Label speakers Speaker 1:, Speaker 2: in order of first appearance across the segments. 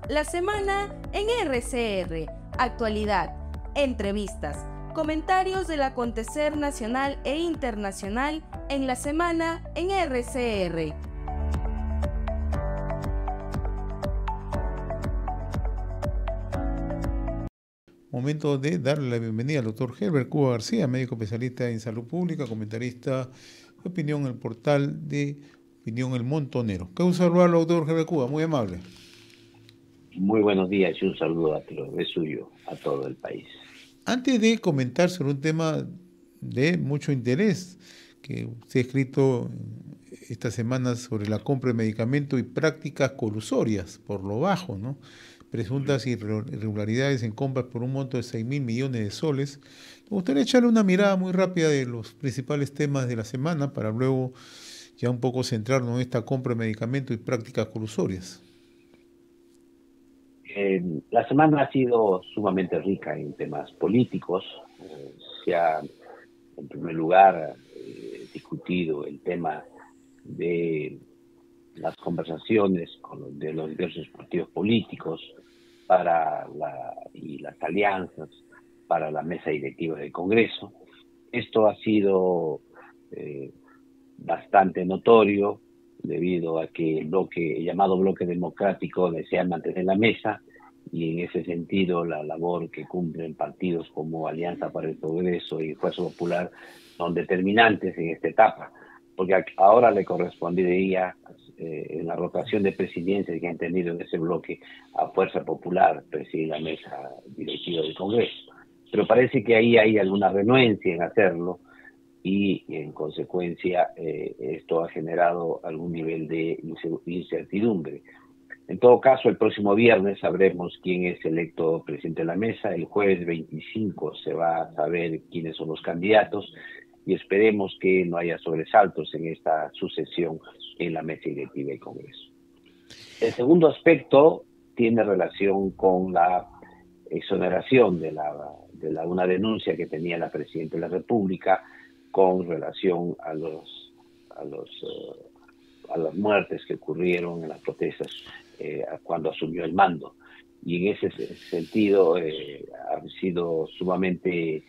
Speaker 1: La semana en RCR, actualidad, entrevistas, comentarios del acontecer nacional e internacional en la semana en RCR.
Speaker 2: Momento de darle la bienvenida al doctor Herbert Cuba García, médico especialista en salud pública, comentarista de opinión en el portal de Opinión El Montonero. Qué gusto saludarlo, doctor Herbert Cuba, muy amable.
Speaker 3: Muy buenos días y un saludo a través suyo a todo el país.
Speaker 2: Antes de comentar sobre un tema de mucho interés que se ha escrito estas semanas sobre la compra de medicamentos y prácticas colusorias por lo bajo, ¿no? Presuntas irregularidades en compras por un monto de 6.000 millones de soles. Me gustaría echarle una mirada muy rápida de los principales temas de la semana para luego ya un poco centrarnos en esta compra de medicamentos y prácticas colusorias.
Speaker 3: La semana ha sido sumamente rica en temas políticos. Se ha, en primer lugar, discutido el tema de las conversaciones de los diversos partidos políticos y las alianzas para la mesa directiva del Congreso. Esto ha sido bastante notorio debido a que el llamado bloque democrático desea mantener la mesa, y en ese sentido la labor que cumplen partidos como Alianza para el Progreso y Fuerza Popular son determinantes en esta etapa, porque ahora le correspondería en la rotación de presidencias que han tenido en ese bloque a Fuerza Popular presidir la mesa directiva del Congreso. Pero parece que ahí hay alguna renuencia en hacerlo, y en consecuencia esto ha generado algún nivel de incertidumbre. En todo caso, el próximo viernes sabremos quién es electo presidente de la mesa. El jueves 25 se va a saber quiénes son los candidatos, y esperemos que no haya sobresaltos en esta sucesión en la mesa directiva del Congreso. El segundo aspecto tiene relación con la exoneración de una denuncia que tenía la Presidenta de la República con relación a las muertes que ocurrieron en las protestas cuando asumió el mando. Y en ese sentido ha sido sumamente,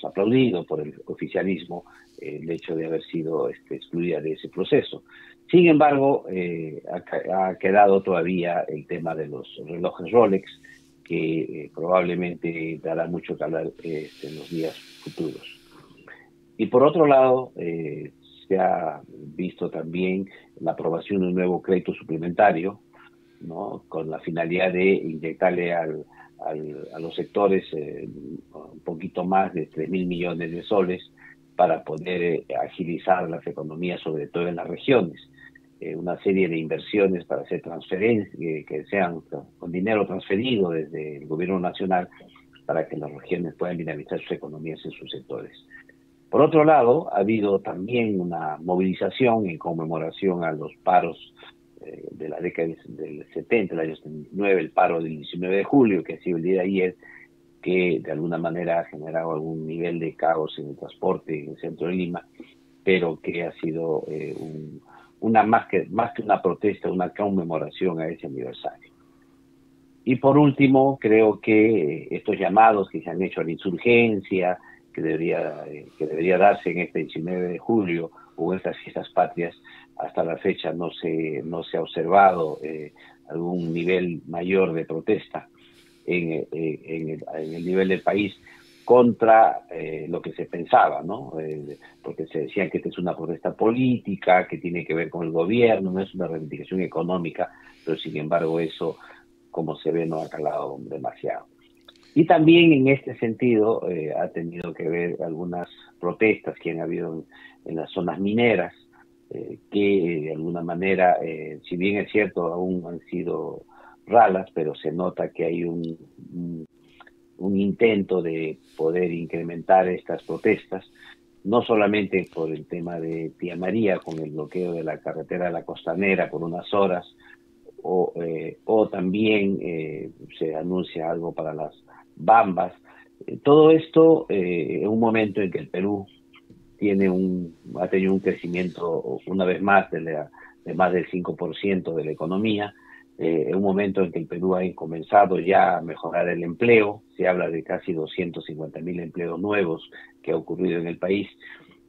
Speaker 3: aplaudido por el oficialismo el hecho de haber sido excluida de ese proceso. Sin embargo, ha quedado todavía el tema de los relojes Rolex, que probablemente dará mucho que hablar en los días futuros. Y por otro lado, se ha visto también la aprobación de un nuevo crédito suplementario, ¿no?, con la finalidad de inyectarle a los sectores un poquito más de 3.000 millones de soles para poder agilizar las economías, sobre todo en las regiones. Una serie de inversiones para hacer transferencias, que sean con dinero transferido desde el gobierno nacional para que las regiones puedan dinamizar sus economías en sus sectores. Por otro lado, ha habido también una movilización en conmemoración a los paros de la década del 70, el año 79, el paro del 19 de julio, que ha sido el día de ayer, que de alguna manera ha generado algún nivel de caos en el transporte en el centro de Lima, pero que ha sido más que una protesta, una conmemoración a ese aniversario. Y por último, creo que estos llamados que se han hecho a la insurgencia, que debería darse en este 19 de julio o en estas fiestas patrias, hasta la fecha no se ha observado algún nivel mayor de protesta en el nivel del país contra lo que se pensaba, ¿no? Porque se decía que esta es una protesta política, que tiene que ver con el gobierno, no es una reivindicación económica, pero sin embargo eso, como se ve, no ha calado demasiado. Y también en este sentido ha tenido que ver algunas protestas que han habido en las zonas mineras, que de alguna manera, si bien es cierto, aún han sido raras, pero se nota que hay un intento de poder incrementar estas protestas, no solamente por el tema de Tía María, con el bloqueo de la carretera de la Costanera por unas horas, o también se anuncia algo para las Bambas. Todo esto en un momento en que el Perú ha tenido un crecimiento una vez más de más del 5% de la economía, en un momento en que el Perú ha comenzado ya a mejorar el empleo. Se habla de casi 250.000 empleos nuevos que ha ocurrido en el país,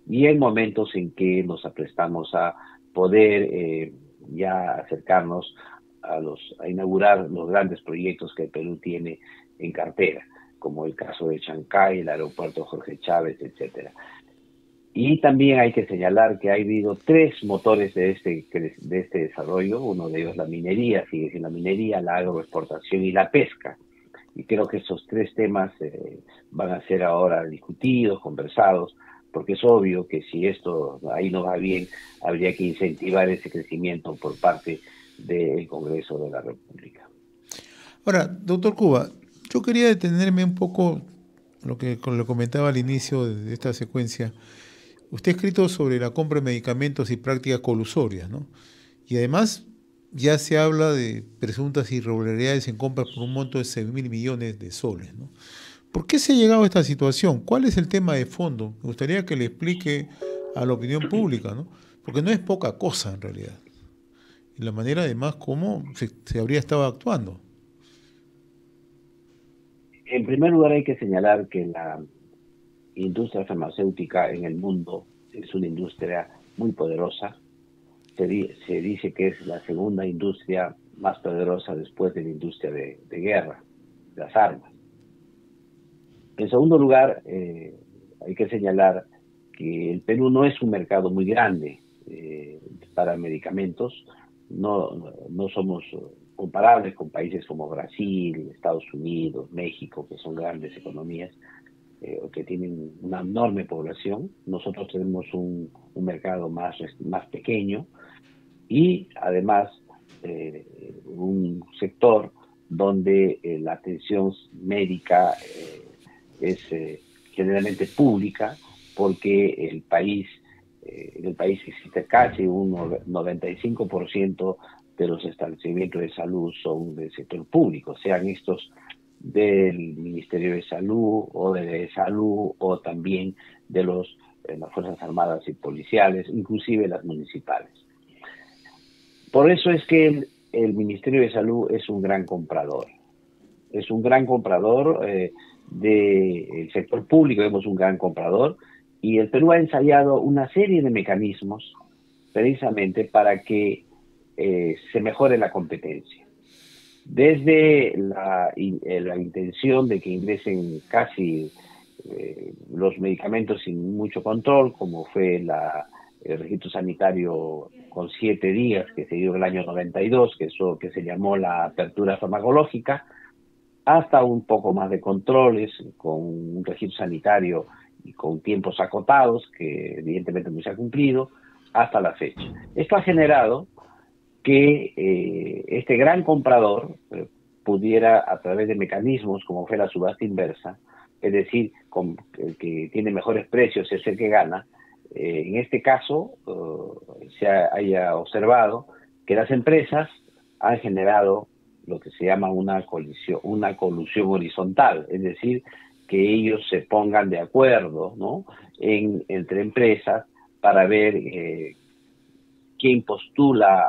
Speaker 3: y en momentos en que nos aprestamos a poder ya acercarnos a inaugurar los grandes proyectos que el Perú tiene en cartera, como el caso de Chancay, el aeropuerto Jorge Chávez, etcétera. Y también hay que señalar que ha habido tres motores de este desarrollo. Uno de ellos la minería, sigue siendo la minería, la agroexportación y la pesca. Y creo que esos tres temas van a ser ahora discutidos, conversados, porque es obvio que si esto ahí no va bien, habría que incentivar ese crecimiento por parte del Congreso de la República.
Speaker 2: Ahora, doctor Cuba, yo quería detenerme un poco lo que lo comentaba al inicio de esta secuencia. Usted ha escrito sobre la compra de medicamentos y prácticas colusorias, ¿no? Y además ya se habla de presuntas irregularidades en compras por un monto de 6.000 millones de soles, ¿no? ¿Por qué se ha llegado a esta situación? ¿Cuál es el tema de fondo? Me gustaría que le explique a la opinión pública, ¿no? Porque no es poca cosa en realidad. Y la manera además como se habría estado actuando.
Speaker 3: En primer lugar hay que señalar que la industria farmacéutica en el mundo es una industria muy poderosa. Se dice que es la segunda industria más poderosa después de la industria de guerra, de las armas. En segundo lugar, hay que señalar que el Perú no es un mercado muy grande para medicamentos. No somos comparables con países como Brasil, Estados Unidos, México, que son grandes economías, que tienen una enorme población. Nosotros tenemos un mercado más pequeño y además un sector donde la atención médica es generalmente pública, porque en el país existe casi un 95% de los establecimientos de salud son del sector público, sean estos del Ministerio de Salud o de Salud, o también de las Fuerzas Armadas y Policiales, inclusive las municipales. Por eso es que el Ministerio de Salud es un gran comprador. Es un gran comprador del sector público, es un gran comprador, y el Perú ha ensayado una serie de mecanismos precisamente para que se mejore la competencia. Desde la intención de que ingresen casi los medicamentos sin mucho control, como fue el registro sanitario con 7 días que se dio en el año 92, que se llamó la apertura farmacológica, hasta un poco más de controles con un registro sanitario y con tiempos acotados, que evidentemente no se ha cumplido hasta la fecha. Esto ha generado que este gran comprador pudiera, a través de mecanismos como fue la subasta inversa, es decir, el que tiene mejores precios es el que gana. En este caso, se haya observado que las empresas han generado lo que se llama una colusión horizontal, es decir, que ellos se pongan de acuerdo, ¿no?, entre empresas para ver quién postula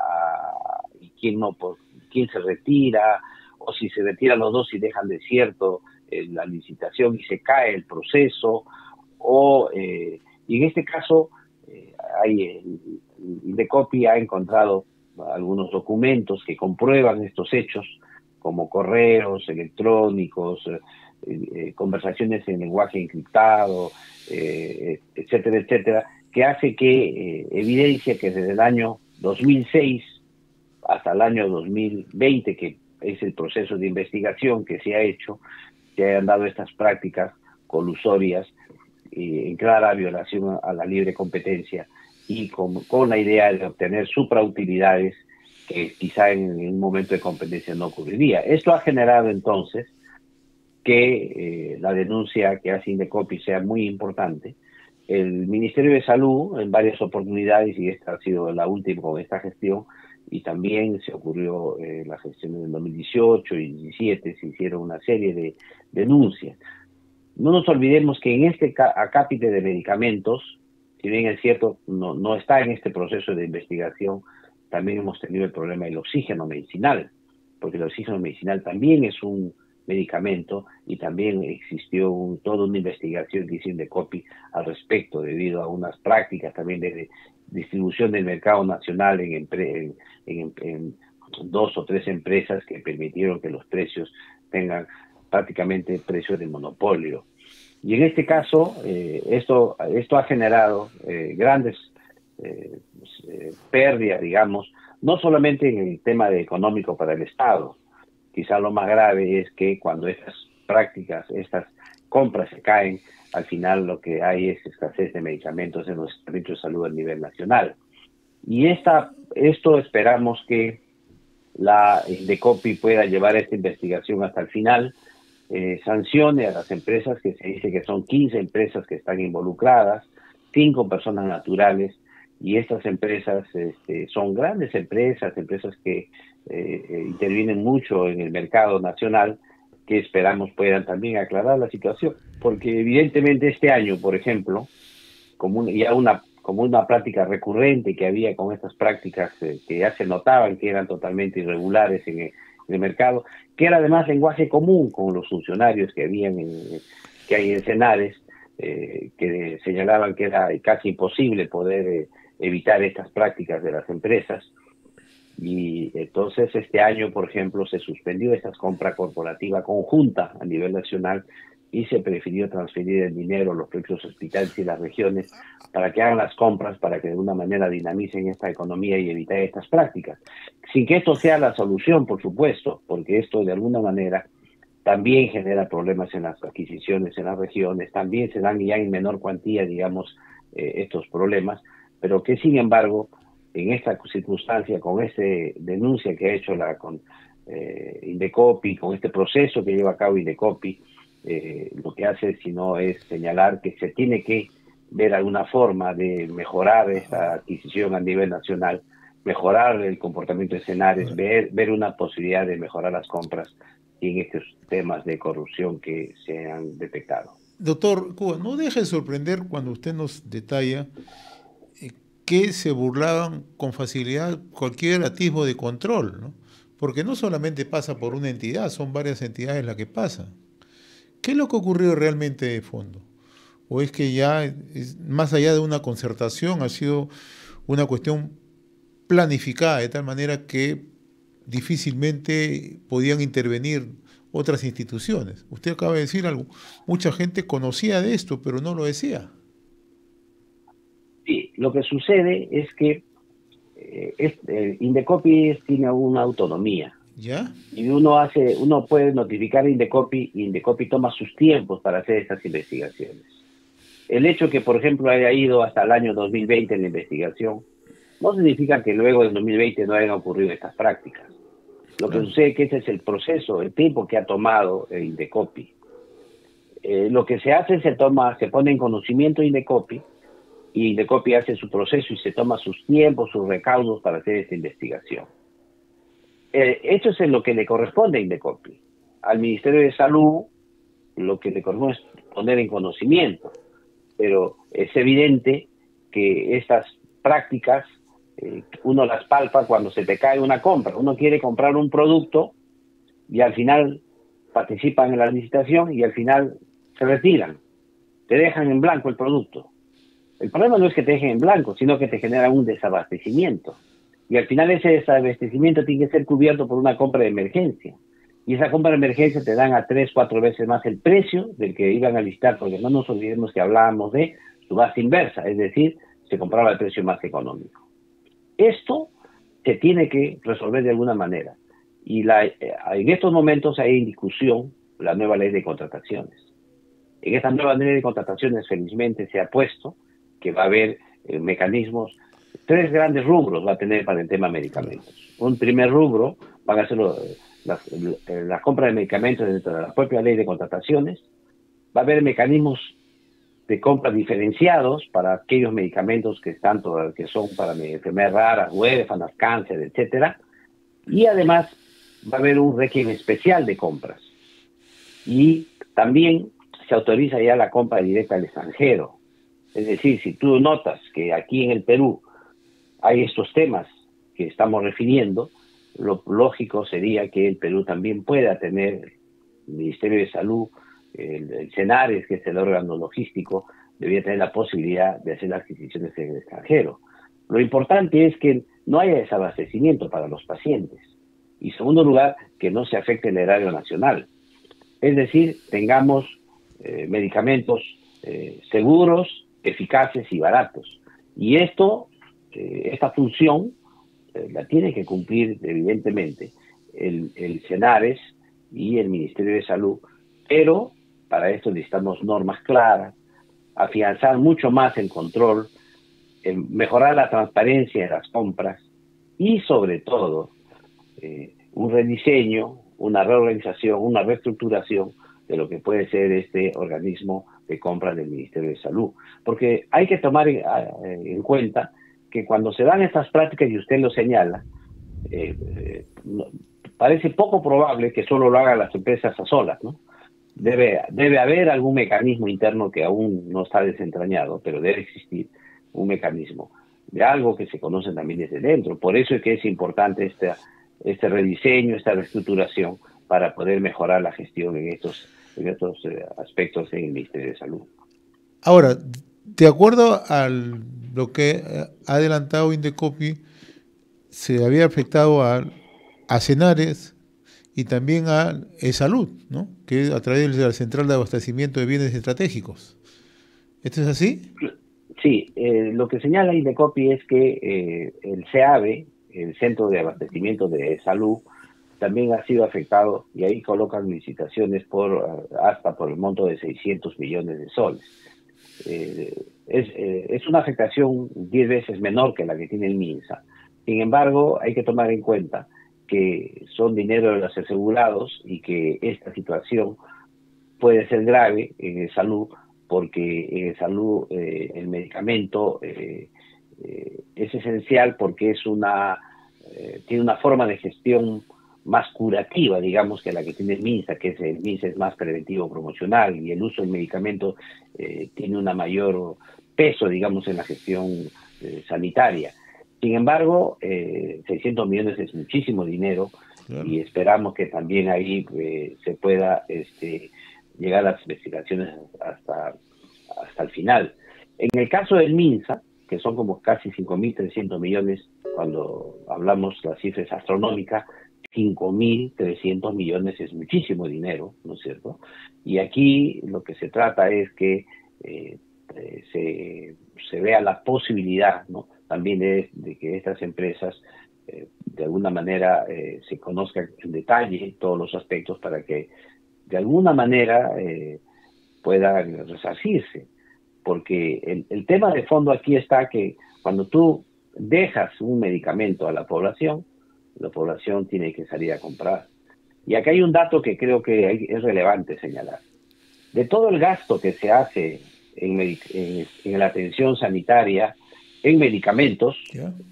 Speaker 3: y quién no, quién se retira, o si se retiran los dos y dejan desierto la licitación y se cae el proceso, y en este caso Indecopi ha encontrado algunos documentos que comprueban estos hechos, como correos electrónicos, conversaciones en lenguaje encriptado, etcétera, etcétera, que hace que evidencia que desde el año 2006 hasta el año 2020, que es el proceso de investigación que se ha hecho, se hayan dado estas prácticas colusorias en clara violación a la libre competencia y con la idea de obtener suprautilidades que quizá en un momento de competencia no ocurriría. Esto ha generado entonces que la denuncia que hace Indecopi sea muy importante. El Ministerio de Salud, en varias oportunidades, y esta ha sido la última con esta gestión, y también se ocurrió en la gestión del 2018 y 2017, se hicieron una serie de denuncias. No nos olvidemos que en este acápite de medicamentos, si bien es cierto, no está en este proceso de investigación, también hemos tenido el problema del oxígeno medicinal. porque el oxígeno medicinal también es un medicamento y también existió toda una investigación que hizo Indecopi al respecto debido a unas prácticas también de distribución del mercado nacional en 2 o 3 empresas que permitieron que los precios tengan prácticamente precios de monopolio. Y en este caso, esto ha generado grandes pérdidas, digamos, no solamente en el tema económico para el Estado. Quizá lo más grave es que cuando estas prácticas, estas compras se caen, al final lo que hay es escasez de medicamentos en los servicios de salud a nivel nacional. Y esto esperamos que la Indecopi pueda llevar esta investigación hasta el final, sancione a las empresas, que se dice que son 15 empresas que están involucradas, 5 personas naturales, y estas empresas son grandes empresas que intervienen mucho en el mercado nacional, que esperamos puedan también aclarar la situación, porque evidentemente este año, por ejemplo, como una práctica recurrente que había con estas prácticas que ya se notaban que eran totalmente irregulares en el mercado, que era además lenguaje común con los funcionarios que hay en Senares, que señalaban que era casi imposible poder evitar estas prácticas de las empresas. Y entonces este año, por ejemplo, se suspendió esta compra corporativa conjunta a nivel nacional y se prefirió transferir el dinero a los propios hospitales y las regiones para que hagan las compras, para que de alguna manera dinamicen esta economía y evitar estas prácticas. Sin que esto sea la solución, por supuesto, porque esto de alguna manera también genera problemas en las adquisiciones en las regiones, también se dan ya en menor cuantía, digamos, estos problemas, pero que sin embargo, en esta circunstancia, con esta denuncia que ha hecho Indecopi, con este proceso que lleva a cabo Indecopi, lo que hace sino es señalar que se tiene que ver alguna forma de mejorar esta adquisición a nivel nacional, mejorar el comportamiento de Senares, ver una posibilidad de mejorar las compras en estos temas de corrupción que se han detectado.
Speaker 2: Doctor Cuba, no deje de sorprender cuando usted nos detalla que se burlaban con facilidad cualquier atisbo de control, ¿no? Porque no solamente pasa por una entidad, son varias entidades las que pasan. ¿Qué es lo que ocurrió realmente de fondo? ¿O es que ya, más allá de una concertación, ha sido una cuestión planificada de tal manera que difícilmente podían intervenir otras instituciones? Usted acaba de decir algo, mucha gente conocía de esto, pero no lo decía.
Speaker 3: Sí, lo que sucede es que Indecopi tiene una autonomía.
Speaker 2: ¿Ya?
Speaker 3: Y uno puede notificar a Indecopi y Indecopi toma sus tiempos para hacer estas investigaciones. El hecho que, por ejemplo, haya ido hasta el año 2020 en la investigación no significa que luego del 2020 no hayan ocurrido estas prácticas. Lo que sucede es que ese es el proceso, el tiempo que ha tomado Indecopi. Lo que se hace se pone en conocimiento Indecopi, y Indecopi hace su proceso y se toma sus tiempos, sus recaudos para hacer esta investigación. Esto es en lo que le corresponde a Indecopi. Al Ministerio de Salud lo que le corresponde es poner en conocimiento, pero es evidente que estas prácticas uno las palpa cuando se te cae una compra. Uno quiere comprar un producto y al final participan en la licitación y al final se retiran, te dejan en blanco el producto. El problema no es que te dejen en blanco, sino que te generan un desabastecimiento. Y al final ese desabastecimiento tiene que ser cubierto por una compra de emergencia. Y esa compra de emergencia te dan a 3, 4 veces más el precio del que iban a licitar, porque no nos olvidemos que hablábamos de subasta inversa, es decir, se compraba el precio más económico. Esto se tiene que resolver de alguna manera. Y en estos momentos hay en discusión la nueva ley de contrataciones. En esta nueva ley de contrataciones, felizmente, se ha puesto que va a haber mecanismos, 3 grandes rubros va a tener para el tema de medicamentos. Un primer rubro van a ser la compra de medicamentos dentro de la propia ley de contrataciones. Va a haber mecanismos de compra diferenciados para aquellos medicamentos que son para enfermedades raras, huérfanas, cáncer, etcétera. Y además va a haber un régimen especial de compras. Y también se autoriza ya la compra directa al extranjero. Es decir, si tú notas que aquí en el Perú hay estos temas que estamos refiriendo, lo lógico sería que el Perú también pueda tener el Ministerio de Salud, el CENARES, que es el órgano logístico, debería tener la posibilidad de hacer adquisiciones en el extranjero. Lo importante es que no haya desabastecimiento para los pacientes. Y en segundo lugar, que no se afecte el erario nacional. Es decir, tengamos medicamentos seguros, eficaces y baratos. Y esta función la tiene que cumplir evidentemente el CENARES y el Ministerio de Salud, pero para esto necesitamos normas claras, afianzar mucho más el control, mejorar la transparencia de las compras y sobre todo un rediseño, una reorganización, una reestructuración de lo que puede ser este organismo de compras del Ministerio de Salud. Porque hay que tomar en cuenta que cuando se dan estas prácticas, y usted lo señala, parece poco probable que solo lo hagan las empresas a solas, ¿no? Debe haber algún mecanismo interno que aún no está desentrañado, pero debe existir un mecanismo de algo que se conoce también desde dentro. Por eso es que es importante este rediseño, esta reestructuración, para poder mejorar la gestión en estos aspectos en el Ministerio de Salud.
Speaker 2: Ahora, de acuerdo a lo que ha adelantado Indecopi, se había afectado a CENARES y también a Salud, ¿no? Que es a través de la Central de Abastecimiento de Bienes Estratégicos. ¿Esto es así?
Speaker 3: Sí, lo que señala Indecopi es que el CEABE, el Centro de Abastecimiento de Salud, también ha sido afectado, y ahí colocan licitaciones hasta por el monto de 600 millones de soles. Es una afectación 10 veces menor que la que tiene el MINSA. Sin embargo, hay que tomar en cuenta que son dinero de los asegurados y que esta situación puede ser grave en el salud, porque en el salud el medicamento es esencial porque tiene una forma de gestión más curativa, digamos, que la que tiene el MINSA, que el MINSA es más preventivo promocional, y el uso del medicamento tiene una mayor peso, digamos, en la gestión sanitaria. Sin embargo, 600 millones es muchísimo dinero, claro, y esperamos que también ahí se pueda llegar a las investigaciones hasta el final. En el caso del MINSA, que son como casi 5.300 millones, cuando hablamos de las cifras astronómicas, 5.300 millones es muchísimo dinero, ¿no es cierto? Y aquí lo que se trata es que se vea la posibilidad, ¿no?, también de que estas empresas de alguna manera se conozcan en detalle todos los aspectos para que de alguna manera puedan resarcirse. Porque el tema de fondo aquí está que cuando tú dejas un medicamento a la población tiene que salir a comprar. Y acá hay un dato que creo que es relevante señalar. De todo el gasto que se hace en la atención sanitaria, en medicamentos,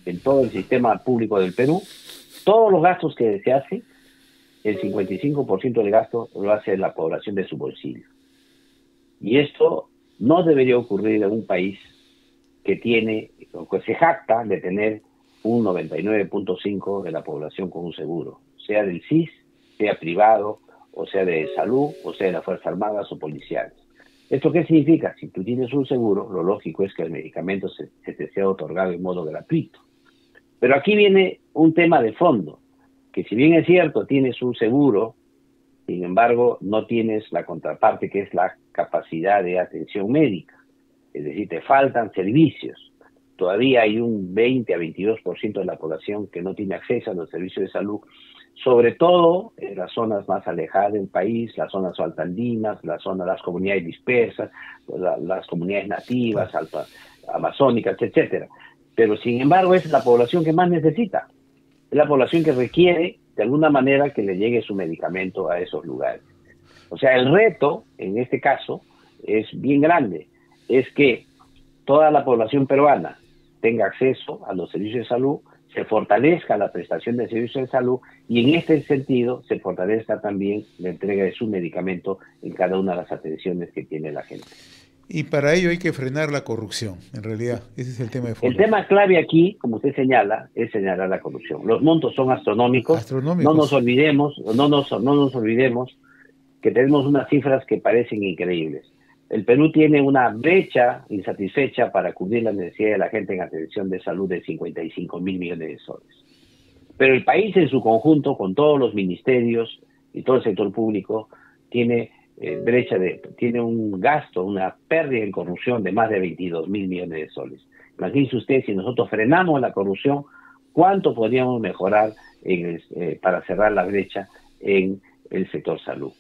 Speaker 3: en todo el sistema público del Perú, todos los gastos que se hace, el 55% del gasto lo hace la población de su bolsillo. Y esto no debería ocurrir en un país que se jacta de tener un 99.5% de la población con un seguro, sea del SIS, sea privado, o sea de salud, o sea de las Fuerzas Armadas o policiales. ¿Esto qué significa? Si tú tienes un seguro, lo lógico es que el medicamento se te sea otorgado en modo gratuito. Pero aquí viene un tema de fondo, que si bien es cierto, tienes un seguro, sin embargo, no tienes la contraparte que es la capacidad de atención médica. Es decir, te faltan servicios. Todavía hay un 20 a 22% de la población que no tiene acceso a los servicios de salud, sobre todo en las zonas más alejadas del país, las zonas altandinas, las comunidades dispersas, las comunidades nativas, amazónicas, etcétera. Pero sin embargo es la población que más necesita, es la población que requiere de alguna manera que le llegue su medicamento a esos lugares. O sea, el reto en este caso es bien grande, es que toda la población peruana tenga acceso a los servicios de salud, se fortalezca la prestación de servicios de salud y en este sentido se fortalezca también la entrega de su medicamento en cada una de las atenciones que tiene la gente.
Speaker 2: Y para ello hay que frenar la corrupción, en realidad. Ese es el tema de fondo.
Speaker 3: El tema clave aquí, como usted señala, es señalar la corrupción. Los montos son astronómicos. No nos olvidemos que tenemos unas cifras que parecen increíbles. El Perú tiene una brecha insatisfecha para cubrir la necesidad de la gente en atención de salud de 55.000 millones de soles. Pero el país en su conjunto, con todos los ministerios y todo el sector público, tiene tiene un gasto, una pérdida en corrupción de más de 22.000 millones de soles. Imagínese usted, si nosotros frenamos la corrupción, ¿cuánto podríamos mejorar para cerrar la brecha en el sector salud?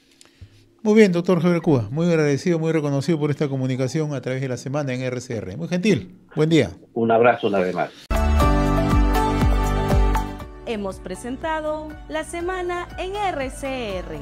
Speaker 2: Muy bien, doctor Javier Cuba, muy agradecido, muy reconocido por esta comunicación a través de la semana en RCR. Muy gentil, buen día.
Speaker 3: Un abrazo una vez más.
Speaker 1: Hemos presentado La Semana en RCR.